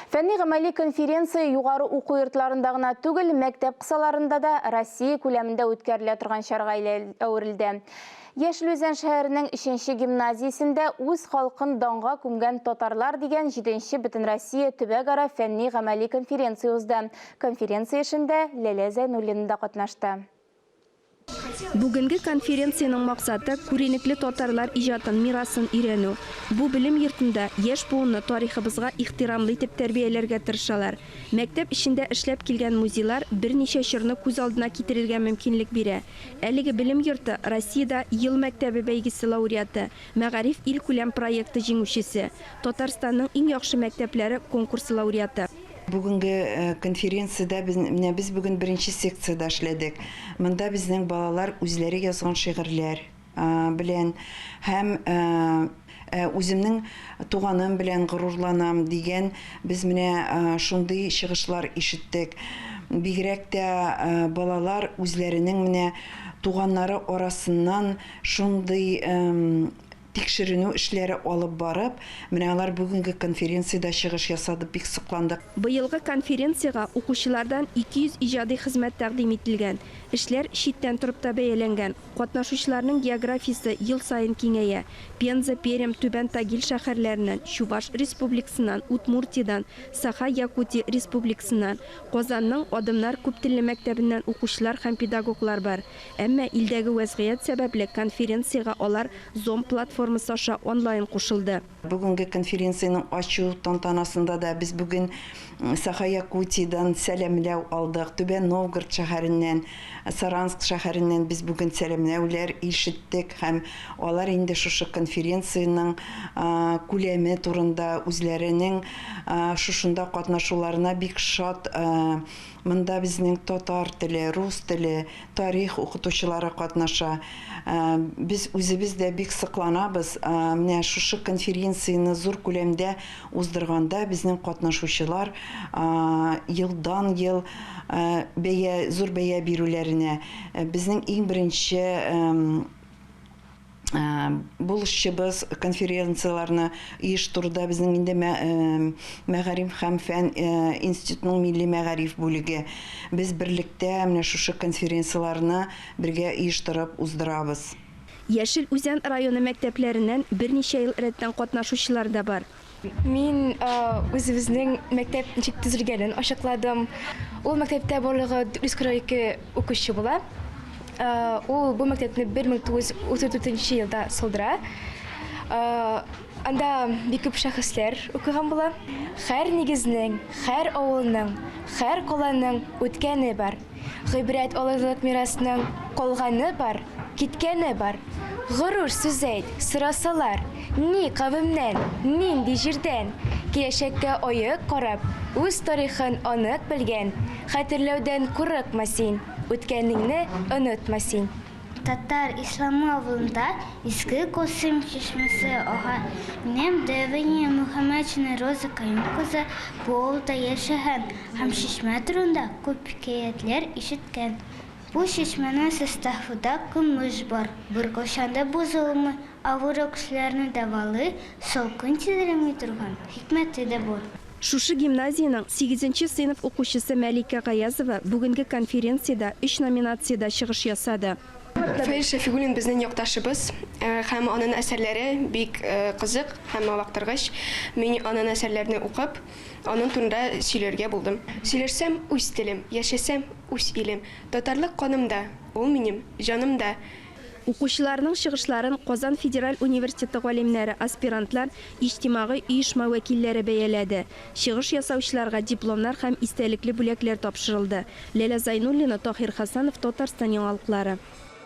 Фәнни-гамәли конференция югары уку йортларында гына түгел, мәктәп кысаларында да Россия күләмендә үткәрелә торган чарага әверелде. Яшел-Үзән шәһәренең 3-нче гимназиясендә үз халкын данга күмгән татарлар дигән 7-нче Бөтен Россия төбәк-ара фәнни-гамәли конференция узды. Конференция эшендә Ләлә Зәйнуллина да катнашты. Бүгенге конференцияның максаты күренекле татарлар иҗатын мирасын өйрәнү. Бу белем йортында яшь буынны тарихыбызга ихтирамлы итеп тәрбияләргә тырышалар. Мәктәп эчендә эшләп килгән музейлар берничә чорны күз алдына китерергә мөмкинлек бирә. Әлеге белем йорты Россиядә ел мәктәбе бәйгесе лауреаты, Мәгариф ил күләм проекты җиңүчесе, Татарстанның иң яхшы мәктәпләре конкурсы лауреаты. Бүгенге конференцияда без бүген беренче секцияда эшләдек. Монда безнең балалар үзләре язган шигырьләр белән һәм үземнең туганым белән горурланам дигән без менә шундый чыгышлар ишеттек. Бигрәк тә балалар үзләренең менә туганнары арасыннан шундый тикшеренү эшләре алып барып, менә алар бүгенге конференцияда чыгыш ясады, бик сокландык. Быелгы конференцияга укучылардан 200 иҗади хезмәт тәкъдим ителгән. Эшләр читтән торып та бәяләнгән. Катнашучыларның географиясе ел сайын киңәя. Пенза, Пермь, Түбән Тагил шәһәрләреннән, Чуваш республикасыннан, Удмуртиядан, Саха-Якутия республикасыннан, Казанның Адымнар күптелле мәктәбеннән укучылар һәм педагоглар бар. Әмма илдәге вазгыять сәбәпле конференцияга алар Zoom платформасы аша онлайн кушылды. Бүгенге конференцияның ачу тантанасында да без бүген Саха-Якутиядан сәламләү алдык. Түбән Новгород шәһәреннән, Саранск шәһәреннән без бүген сәламләүләр ишеттек һәм алар инде шушы конференцияның күләме турында үзләренең шушында катнашуларына бик шат. Монда безнең татар теле, рус теле, тарих укытучылары катнаша. Без үзебез дә бик сокланабыз. Менә шушы конференцияны зур күләмдә уздырганда безнең катнашучылар елдан ел зур бәя бирүләренә безнең иң беренче булышчыбыз конференцияларны оештыруда безнең инде Мәгариф һәм фән институтының милли мәгариф бүлеге. Без берлектә менә шушы конференцияларны бергә оештырып уздырабыз. Яшел-Үзән районы мәктәпләреннән берничә ел рәттән катнашучылар да бар. Мин үзебезнең мәктәп ничек төзелгәнен ачыкладым. Ул мәктәптә барлыгы 442 укучы була. Ул бу мәктәпне 1934 елда салдыра. Анда бик күп шәхесләр укыган була. Һәр нигезнең, һәр авылның, һәр каланың үткәне бар. Гыйбрәт алырлык мирасның калганы бар, киткәне бар. Горур сүз әйт, сорасалар, ни кавемнән, нинди җирдән, киләчәккә аек карап, үз тарихын анык белгән, хәтерләүдән курыкма син, үткәнеңне онытма син. Татар исламы авылында Иске Косым чишмәсе ага. Минем дәвәне Мөхәммәдшина Роза Каюм кызы бу авылда яшәгән һәм чишмә турында күп хикәятләр ишеткән. Бу чишмәнең составында көмеш бар. Беркайчан да бозылмый, авыр кешеләрне дәвалый, салкын тидерми торган хикмәте дә бар. Шушы гимназияның 8-нче сыйныф укучысы Мәликә Гаязова бүгенге конференцияда 3 номинациядә чыгыш ясады. Фәйз Шәфигуллин безнең якташыбыз һәм аның әсәрләре бик кызык һәм мавыктыргыч. Мин аның әсәрләрне укып, аның турында сөйләргә булдым. Сөйләсәм үз телем, яшәсәм үз илем. Татарлык канымда, ул минем җанымда. Укучыларның чыгышларын Казан Федераль университеты галимнәре, аспирантлар, иҗтимагый оешма вәкилләре бәяләде. Чыгыш ясаучыларга дипломнар һәм истәлекле бүләкләр тапшырылды. Ләлә Зәйнуллина, Таһир Хәсәнов, Татарстан яңалыклары.